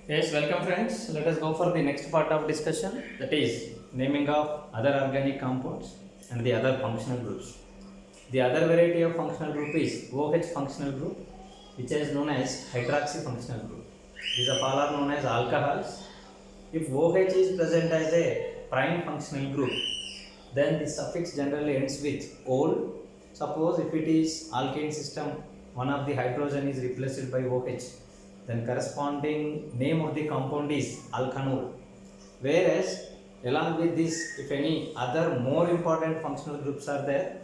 Yes, welcome friends. Let us go for the next part of discussion, that is naming of other organic compounds and the other functional groups. The other variety of functional group is OH functional group, which is known as hydroxy functional group. These are all are known as alcohols. If OH is present as a prime functional group, then the suffix generally ends with ol. Suppose if it is alkane system, one of the hydrogen is replaced by OH, then corresponding name of the compound is alkanol. Whereas along with this, if any other more important functional groups are there,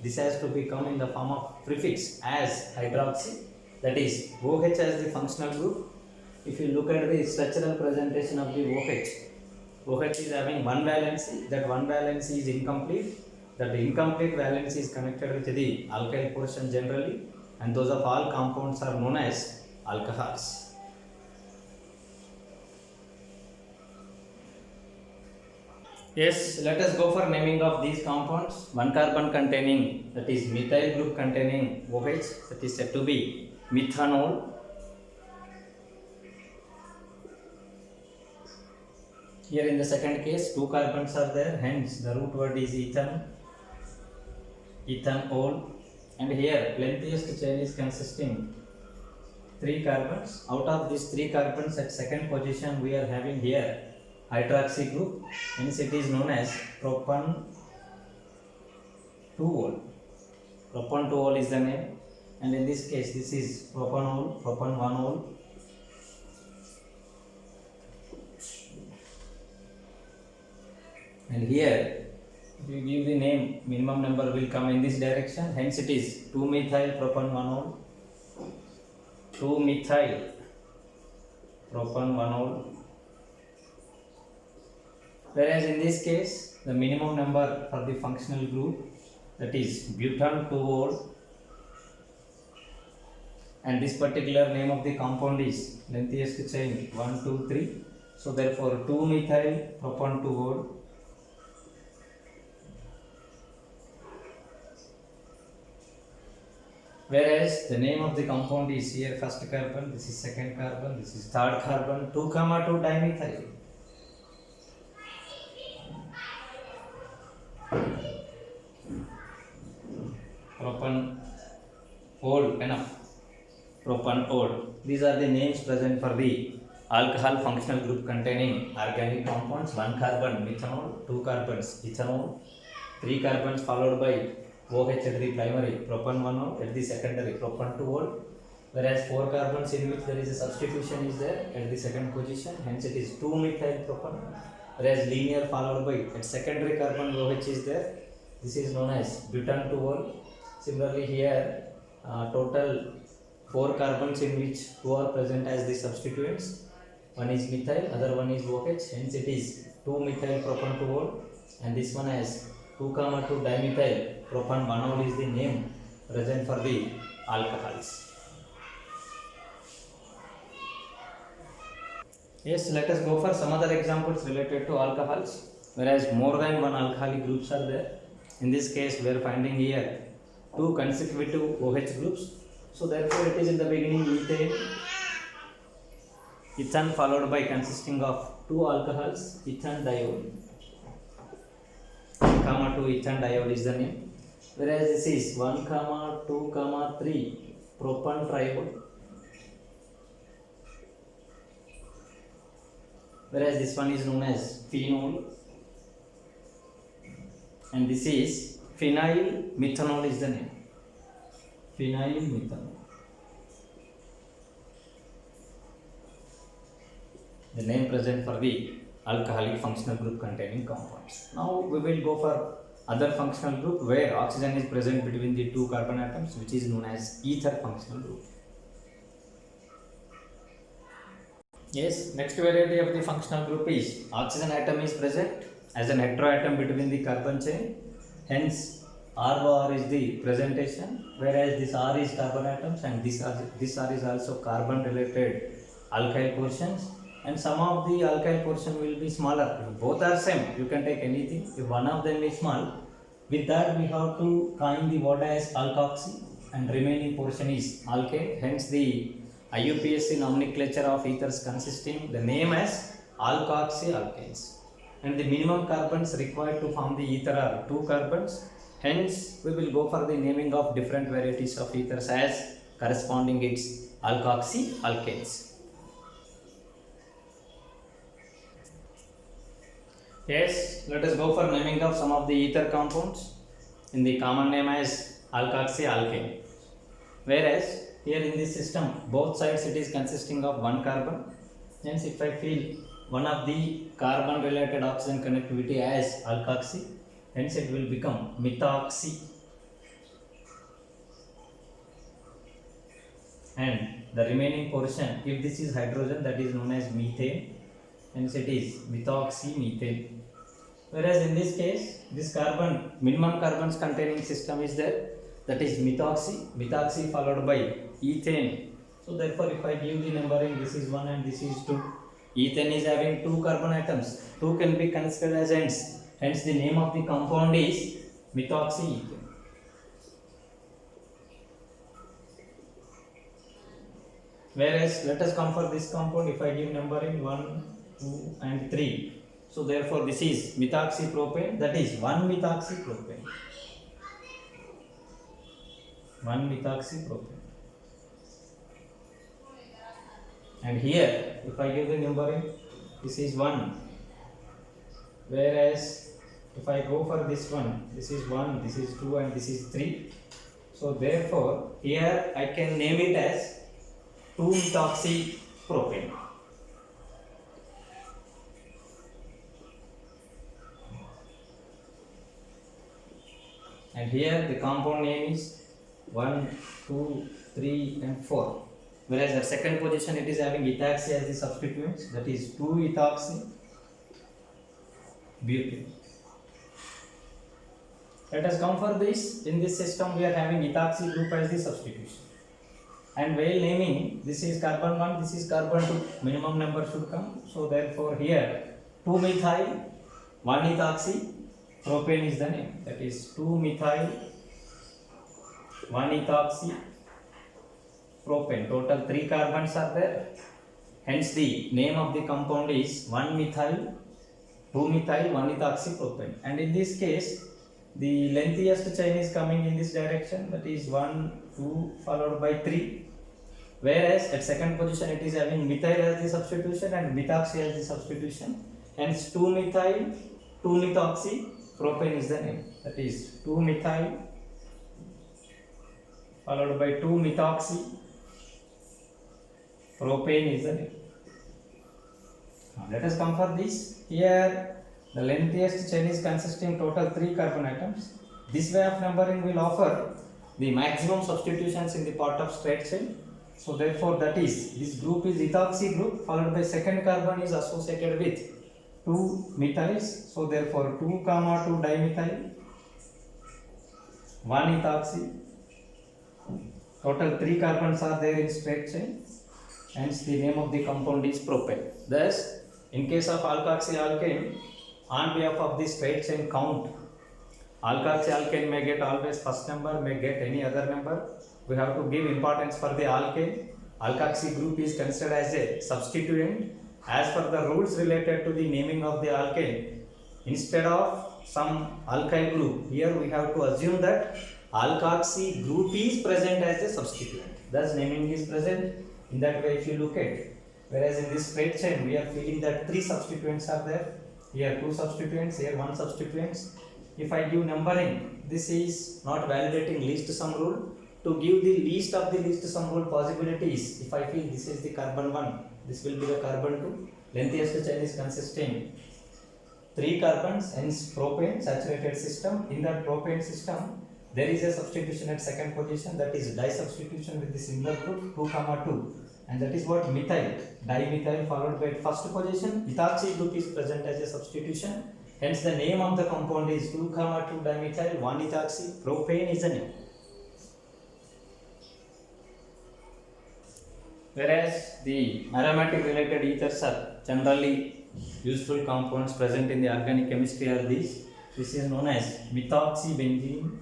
this has to become in the form of prefix as hydroxy, that is OH as the functional group. If you look at the structural presentation of the OH is having one valency, that one valency is incomplete, that the incomplete valency is connected with the alkyl portion generally, and those of all compounds are known as alcohols. Yes, let us go for naming of these compounds. One carbon containing, that is methyl group containing OH, that is said to be methanol. Here in the second case, two carbons are there, hence the root word is ethan, ethanol. And here lengthiest chain is consisting 3 carbons. Out of these 3 carbons, at second position we are having here hydroxy group, hence it is known as propan 2-ol. Propan 2-ol is the name, and in this case this is propanol, propan 1-ol. And here if you give the name, minimum number will come in this direction, hence it is 2-methyl propan 1-ol, 2-methyl propan 1-ol. Whereas in this case, the minimum number for the functional group, that is butan 2-ol, and this particular name of the compound is lengthiest chain 1, 2, 3. So therefore 2-methyl propan 2-ol. Whereas the name of the compound is here first carbon, this is second carbon, this is third carbon, 2, 2 dimethyl. Propan-ol, enough. Propan-ol. These are the names present for the alcohol functional group containing organic compounds. 1 carbon methanol, 2 carbons ethanol, 3 carbons followed by OH at the primary, propan 1-ol, at the secondary, propan 2-ol. Whereas 4 carbons in which there is a substitution is there at the second position, hence it is 2-methyl propan. Whereas linear followed by at secondary carbon OH is there, this is known as butan 2-ol. Similarly here total 4 carbons in which 2 are present as the substituents. One is methyl, other one is OH, hence it is 2-methyl propan 2-ol, and this one has 2, 2 dimethyl propan 1-ol is the name present for the alcohols. Yes, let us go for some other examples related to alcohols. Whereas more than one alcoholic groups are there, in this case we are finding here 2 consecutive OH groups. So therefore it is in the beginning ethane, ethan followed by consisting of 2 alcohols, ethanediol. 1, 2 ethanediol is the name. Whereas this is 1, 2, 3 propan triol. Whereas this one is known as phenol, and this is phenyl methanol is the name. Phenyl methanol. The name present for the alcoholic functional group containing compounds. Now we will go for other functional group where oxygen is present between the 2 carbon atoms, which is known as ether functional group. Yes, next variety of the functional group is oxygen atom is present as an heteroatom between the carbon chain, hence R bar is the presentation, whereas this R is carbon atoms and this R is also carbon related alkyl portions, and some of the alkyl portion will be smaller. If both are same, you can take anything. If one of them is small, with that we have to coin the word as alkoxy, and remaining portion is alkane, hence the IUPAC nomenclature of ethers consisting the name as alkoxy alkanes, and the minimum carbons required to form the ether are 2 carbons. Hence, we will go for the naming of different varieties of ethers as corresponding its alkoxy alkanes. Yes, let us go for naming of some of the ether compounds in the common name as alkoxy alkane. Whereas here in this system, both sides it is consisting of 1 carbon. Hence, if I feel one of the carbon related oxygen connectivity as alkoxy, hence it will become methoxy. And the remaining portion, if this is hydrogen, that is known as methane, hence it is methoxymethane. Whereas in this case, this carbon, minimum carbons containing system is there, that is methoxy followed by ethane. So therefore, if I give the numbering, this is 1 and this is 2. Ethane is having 2 carbon atoms. 2 can be considered as ends. Hence the name of the compound is methoxyethane. Whereas let us come for this compound, if I give numbering 1, 2 and 3. So therefore this is methoxypropane, that is 1 methoxypropane. 1 methoxypropane. And here if I give the numbering, this is 1. Whereas if I go for this one, this is 1, this is 2 and this is 3. So therefore here I can name it as 2-methoxypropane. And here the compound name is 1, 2, 3 and 4. Whereas at second position it is having ethoxy as the substituent, that is 2-ethoxybutane. Let us come for this. In this system we are having ethoxy group as the substitution. And while naming, this is carbon 1, this is carbon 2, minimum number should come. So therefore here 2-methyl 1-ethoxypropane is the name, that is 2-methyl 1-ethoxypropane. Total 3 carbons are there. Hence the name of the compound is 1-methyl 2-methyl 1-ethoxypropane. And in this case, the lengthiest chain is coming in this direction, that is 1, 2 followed by 3. Whereas at second position it is having methyl as the substitution and methoxy as the substitution. Hence 2-methyl 2-methoxypropane is the name, that is 2-methyl followed by 2-methoxypropane is the name. Now let us come for this. Here the lengthiest chain is consisting total 3 carbon atoms. This way of numbering will offer the maximum substitutions in the part of straight chain. So therefore that is, this group is ethoxy group followed by second carbon is associated with 2 methyls. So therefore 2, 2 dimethyl 1 ethoxy. Total 3 carbons are there in straight chain. Hence the name of the compound is propane. Thus in case of alkoxy alkane, on behalf of the straight chain count, alkoxy alkane may get always first number, may get any other number. We have to give importance for the alkane. Alkoxy group is considered as a substituent. As per the rules related to the naming of the alkane, instead of some alkyl group, here we have to assume that alkoxy group is present as a substituent. Thus naming is present. In that way if you look at, whereas in this straight chain we are feeling that 3 substituents are there. Here 2 substituents, here 1 substituents. If I give numbering, this is not validating least sum rule. To give the least of the least sum rule possibilities, if I feel this is the carbon 1, this will be the carbon 2. Lengthiest chain is consisting 3 carbons, hence propane, saturated system. In that propane system, there is a substitution at second position, that is disubstitution with the similar group 2, 2. And that is what methyl, dimethyl followed by first position. Ethoxy group is present as a substitution. Hence the name of the compound is 2, 2 dimethyl 1-ethoxypropane is the name. Whereas the aromatic related ethers are generally useful compounds present in the organic chemistry are these. This is known as methoxybenzene,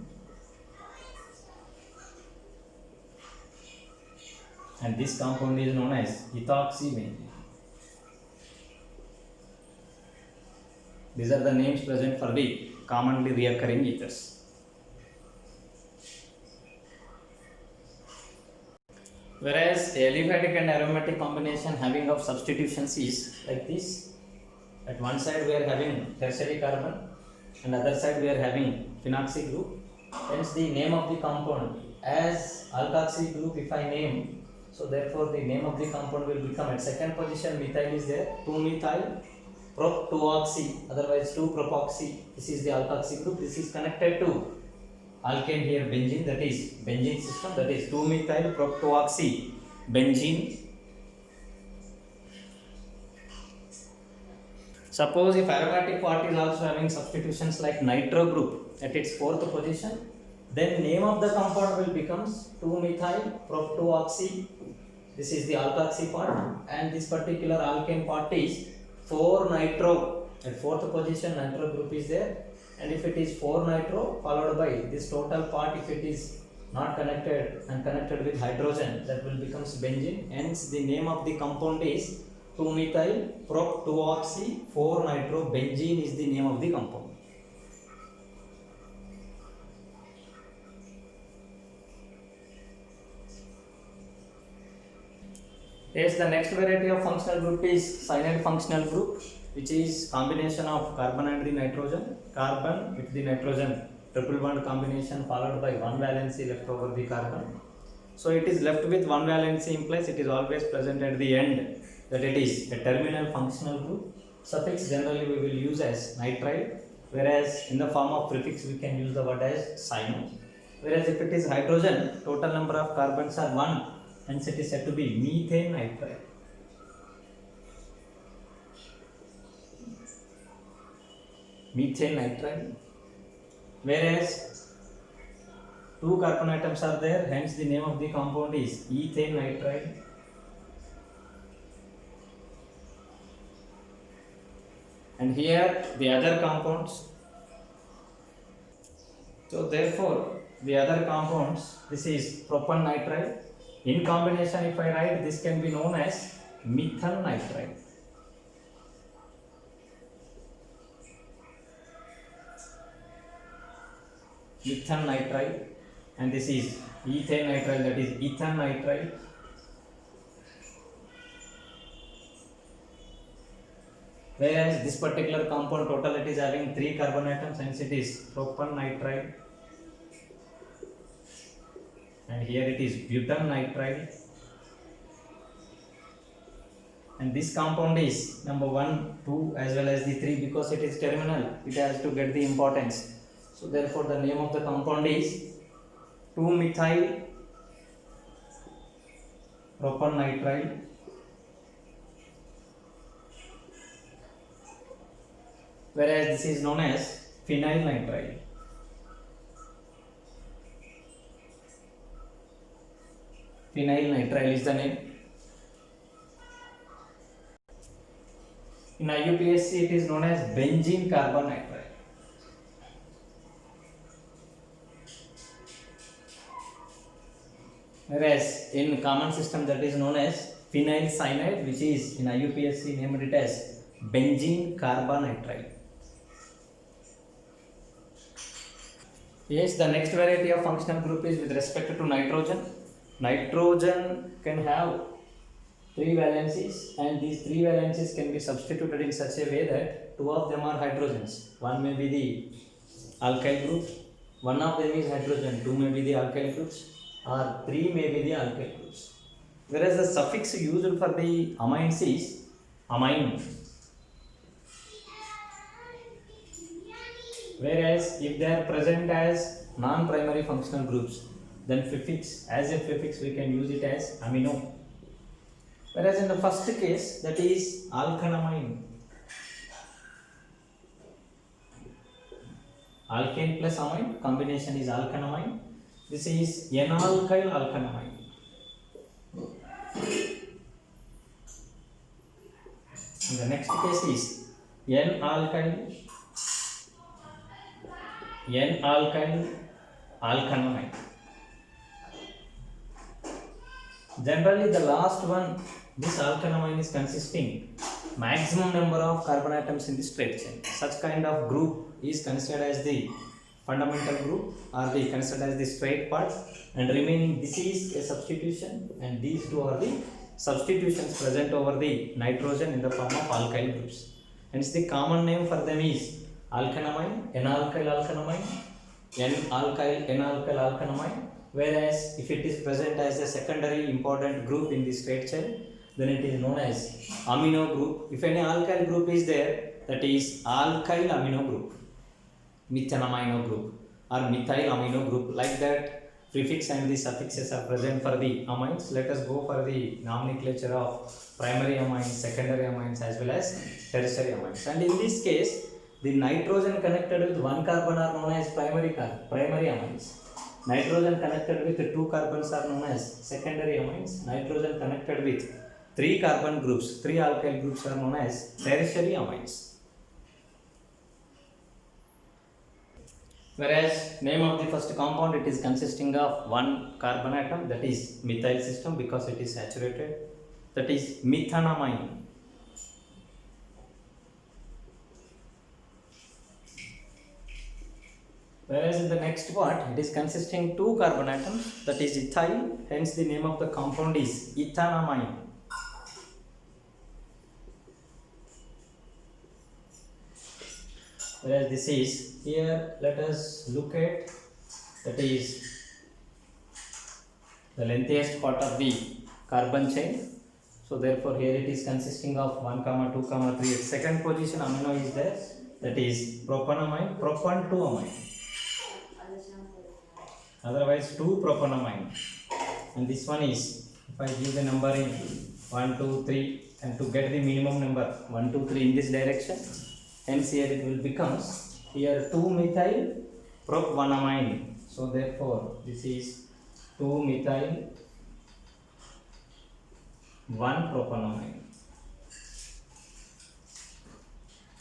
and this compound is known as ethoxybenzene. These are the names present for the commonly reoccurring ethers. Whereas aliphatic and aromatic combination having of substitutions is like this. At one side we are having tertiary carbon and other side we are having phenoxy group. Hence the name of the compound as alkoxy group if I name, so therefore the name of the compound will become at second position methyl is there, 2-methyl prop 2-oxy, otherwise 2-propoxy. This is the alkoxy group. This is connected to alkane here benzene, that is benzene system, that is 2-methyl prop 2-oxy benzene. Suppose if aromatic part is also having substitutions like nitro group at its fourth position, then name of the compound will becomes 2-methyl prop 2-oxy. This is the alkoxy part, and this particular alkane part is 4-nitro. At fourth position nitro group is there, and if it is 4-nitro followed by this total part, if it is not connected and connected with hydrogen, that will becomes benzene. Hence the name of the compound is 2-methyl prop 2-oxy 4-nitro benzene is the name of the compound. Yes, the next variety of functional group is cyanide functional group, which is combination of carbon and the nitrogen, carbon with the nitrogen, triple bond combination followed by one valency left over the carbon. So it is left with one valency implies it is always present at the end, that it is a terminal functional group. Suffix generally we will use as nitrile, whereas in the form of prefix we can use the word as cyano. Whereas if it is hydrogen, total number of carbons are 1, hence it is said to be methane nitrile. Methane nitrile. Whereas 2 carbon atoms are there, hence the name of the compound is ethane nitrile. And here the other compounds. So therefore the other compounds, this is propan nitrile. In combination if I write, this can be known as methyl nitrile. Methyl nitrile, and this is ethane nitrile, that is ethane nitrile. Whereas this particular compound total it is having 3 carbon atoms, hence it is propan nitrile. And here it is butyl nitrile. And this compound is number 1, 2 as well as the 3, because it is terminal, it has to get the importance. So therefore the name of the compound is 2-methyl propan nitrile. Whereas this is known as phenyl nitrile. Phenyl nitrile is the name. In IUPAC it is known as benzene carbon nitrile. Whereas in common system that is known as phenyl cyanide, which is in IUPAC named it as benzene carbon nitrile. Yes, the next variety of functional group is with respect to nitrogen. Nitrogen can have 3 valencies, and these 3 valencies can be substituted in such a way that 2 of them are hydrogens. One may be the alkyl group, one of them is hydrogen, 2 may be the alkyl groups, or 3 may be the alkyl groups. Whereas the suffix used for the amines is amine. Whereas if they are present as non-primary functional groups, then prefix, as a prefix we can use it as amino. Whereas in the first case, that is alkanamine, alkane plus amine, combination is alkanamine. This is N-alkyl alkanamine. And the next case is N-alkyl alkanamine. Generally, the last one, this alkanamine is consisting maximum number of carbon atoms in the straight chain. Such kind of group is considered as the fundamental group or the considered as the straight part, and remaining this is a substitution, and these two are the substitutions present over the nitrogen in the form of alkyl groups. Hence the common name for them is alkanamine, N-alkyl alkanamine, N-alkyl, N-alkyl alkanamine. Whereas if it is present as a secondary important group in the straight chain, then it is known as amino group. If any alkyl group is there, that is alkyl amino group, methanamino group or methyl amino group. Like that, prefix and the suffixes are present for the amines. Let us go for the nomenclature of primary amines, secondary amines as well as tertiary amines. And in this case, the nitrogen connected with one carbon are known as primary amines. Nitrogen connected with two carbons are known as secondary amines. Nitrogen connected with three carbon groups, three alkyl groups are known as tertiary amines. Whereas name of the first compound, it is consisting of one carbon atom, that is methyl system because it is saturated, that is methanamine. Whereas in the next part, it is consisting two carbon atoms, that is ethyl, hence the name of the compound is ethanamine. Whereas this is, here let us look at, that is the lengthiest part of the carbon chain. So therefore here it is consisting of 1, 2, 3. At second position amino is there, that is propanamine, propan 2 amine. Otherwise 2 propanamine. And this one is, if I give the numbering 1, 2, 3, and to get the minimum number 1, 2, 3 in this direction, hence here it will becomes here 2 methyl propanamine. So therefore this is 2 methyl 1 propanamine.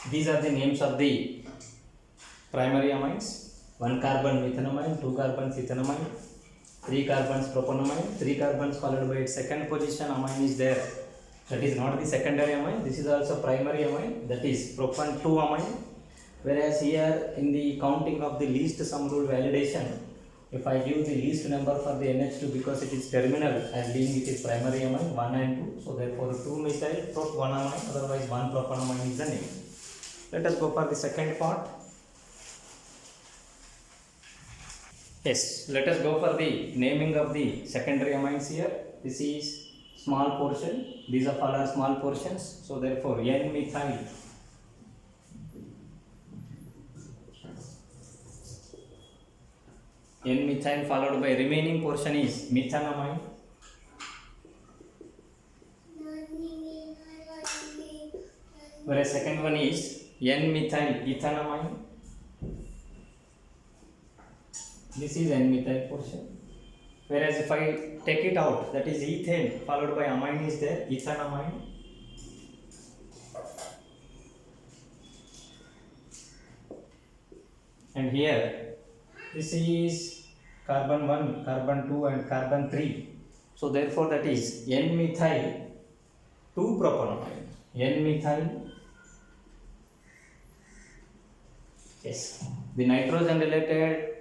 These are the names of the primary amines. 1 carbon methanamine, 2 carbons ethanamine, 3 carbons propanamine, 3 carbons followed by its second position amine is there. That is not the secondary amine, this is also primary amine, that is propan 2 amine. Whereas here in the counting of the least sum rule validation, if I give the least number for the NH2 because it is terminal as being it is primary amine 1 and 2, so therefore 2 methyl prop 1 amine, otherwise 1 propanamine is the name. Let us go for the second part. Yes, let us go for the naming of the secondary amines here. This is small portion, these are all are small portions, so therefore N-methyl. N-methyl followed by remaining portion is methanamine. Whereas second one is N-methyl ethanamine. This is N-methyl portion. Whereas if I take it out, that is ethane followed by amine is there, ethanamine. And here, this is carbon 1, carbon 2 and carbon 3. So therefore that is N-methyl 2 propanamine. N-methyl, yes, the nitrogen related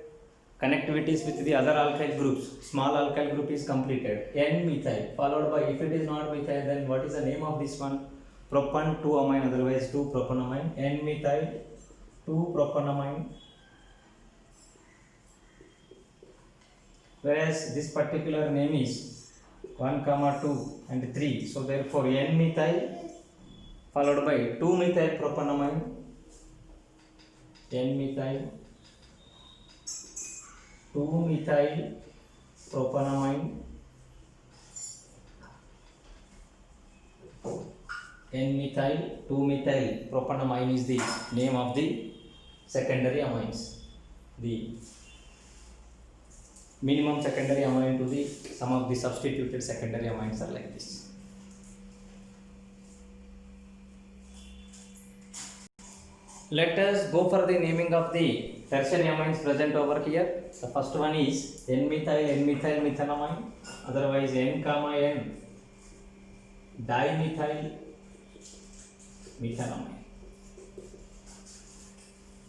connectivities with the other alkyl groups, small alkyl group is completed. N-methyl followed by, if it is not methyl, then what is the name of this one? Propan 2 amine, otherwise 2 propanamine. N-methyl 2 propanamine. Whereas this particular name is 1, 2 and 3. So therefore N-methyl followed by 2-methyl propanamine. N-methyl 2-methyl propanamine. N-methyl 2-methyl propanamine is the name of the secondary amines. The minimum secondary amine to the some of the substituted secondary amines are like this. Let us go for the naming of the tertiary amines present over here. The first one is N-methyl, N-methyl methanamine, otherwise N comma N dimethyl methanamine.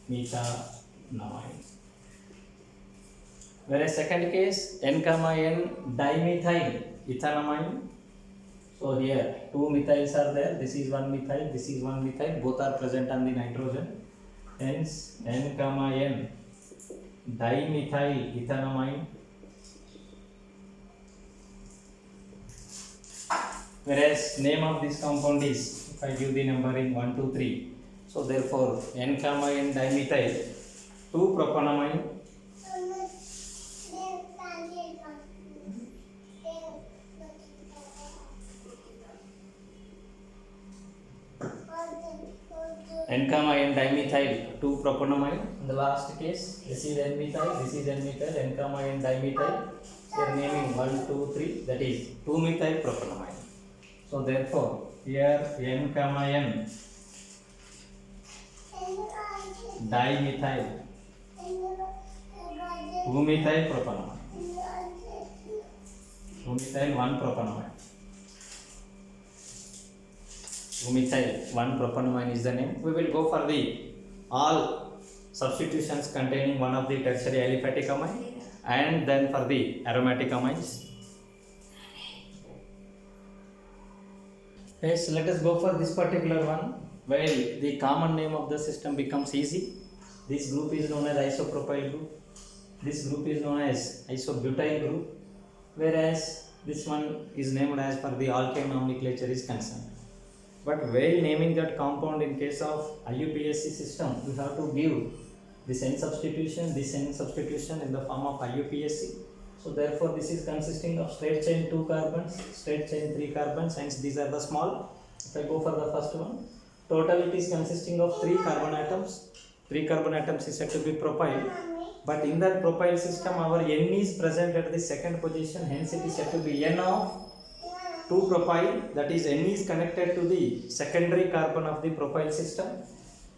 Methanamine. Whereas second case N comma N dimethyl ethanamine. So here two methyls are there. This is one methyl. This is one methyl. Both are present on the nitrogen. Hence N comma N dimethyl ethanamine. Whereas name of this compound is, if I give the numbering 1, 2, 3. So therefore N comma N dimethyl 2-propanamine. N comma N dimethyl 2-propanamine. In the last case, this is N-methyl, this is N-methyl, N comma N dimethyl. We are naming 1, 2, 3. That is 2-methyl propanamine. So therefore, here N comma N dimethyl 2-methyl propanamine. 2-methyl 1-propanamine. 2-methyl 1-propanamine is the name. We will go for the all substitutions containing one of the tertiary aliphatic amine and then for the aromatic amines. Yes, let us go for this particular one. Well, the common name of the system becomes easy. This group is known as isopropyl group. This group is known as isobutyl group. Whereas this one is named as per the alkane nomenclature is concerned. But while naming that compound in case of IUPAC system, we have to give this N substitution in the form of IUPAC. So therefore this is consisting of straight chain 2 carbons, straight chain 3 carbons, hence these are the small. If I go for the first one, total it is consisting of 3 carbon atoms. 3 carbon atoms is said to be propyl. But in that propyl system our N is present at the second position, hence it is said to be N of 2-propyl, that is N is connected to the secondary carbon of the propyl system,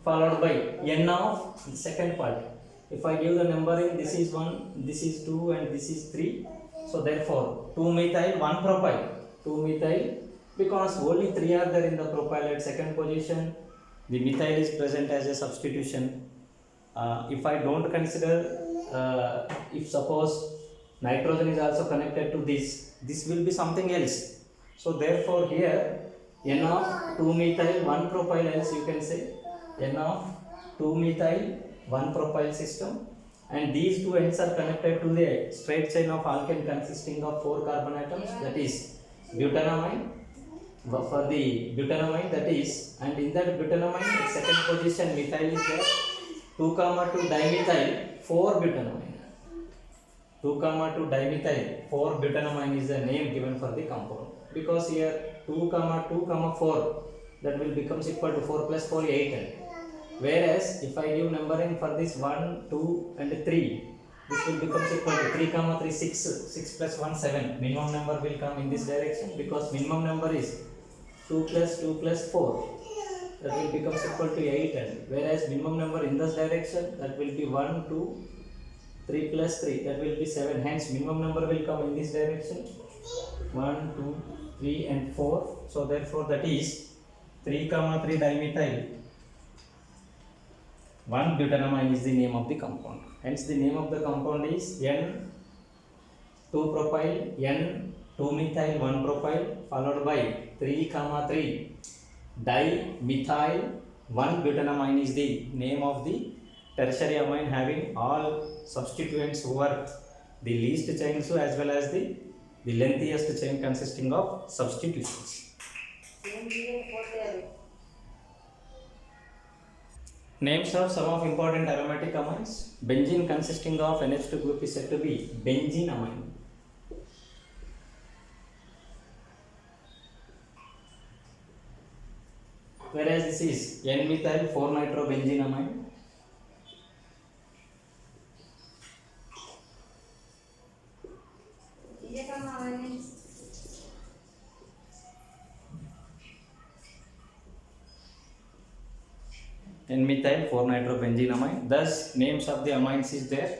followed by N of the second part. If I give the numbering, this is 1, this is 2 and this is 3. So therefore 2-methyl 1-propyl, 2-methyl, because only 3 are there in the propyl at second position, the methyl is present as a substitution. If I don't consider, if suppose nitrogen is also connected to this will be something else. So therefore here N of 2-methyl 1-propyl, else you can say N of 2-methyl 1-propyl system, and these two ends are connected to the straight chain of alkane consisting of 4 carbon atoms, that is butanamine. For the butanamine, that is, and in that butanamine at second position methyl is there, 2, 2 dimethyl 4 butanamine. 2, 2 dimethyl 4 butanamine is the name given for the compound, because here 2, 4 that will becomes equal to 4 plus 4 8. Whereas if I give numbering for this 1, 2 and 3, this will become equal to 3, 3 6, 6 plus 1 7. Minimum number will come in this direction because minimum number is 2 plus 4, that will become equal to 8. Whereas minimum number in this direction, that will be 1, 2, 3 plus 3, that will be 7. Hence minimum number will come in this direction, 1, 2, 3 and 4. So therefore that is 3, 3 dimethyl 1-butanamine is the name of the compound. Hence the name of the compound is N2-propyl, N2-methyl 1-propyl, followed by 3, 3 dimethyl 1-butanamine is the name of the tertiary amine having all substituents over the least chain so as well as the lengthiest chain consisting of substitutions. Names of some of important aromatic amines. Benzene consisting of NH2 group is said to be benzene amine. Whereas this is N-methyl 4-nitrobenzene amine. N-methyl 4-nitrobenzene. Thus, names of the amines is there.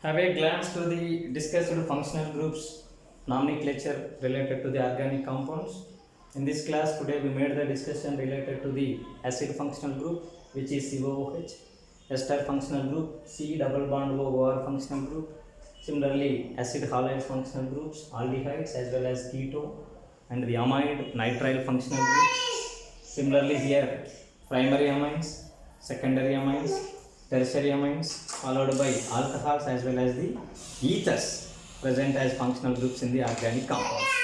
Have a glance to the discussed functional groups nomenclature related to the organic compounds. In this class today we made the discussion related to the acid functional group, which is COOH, ester functional group, C double bond OR functional group. Similarly, acid halide functional groups, aldehydes as well as ketone, and the amide nitrile functional groups. Similarly here, primary amines, secondary amines, tertiary amines, followed by alcohols as well as the ethers present as functional groups in the organic compounds.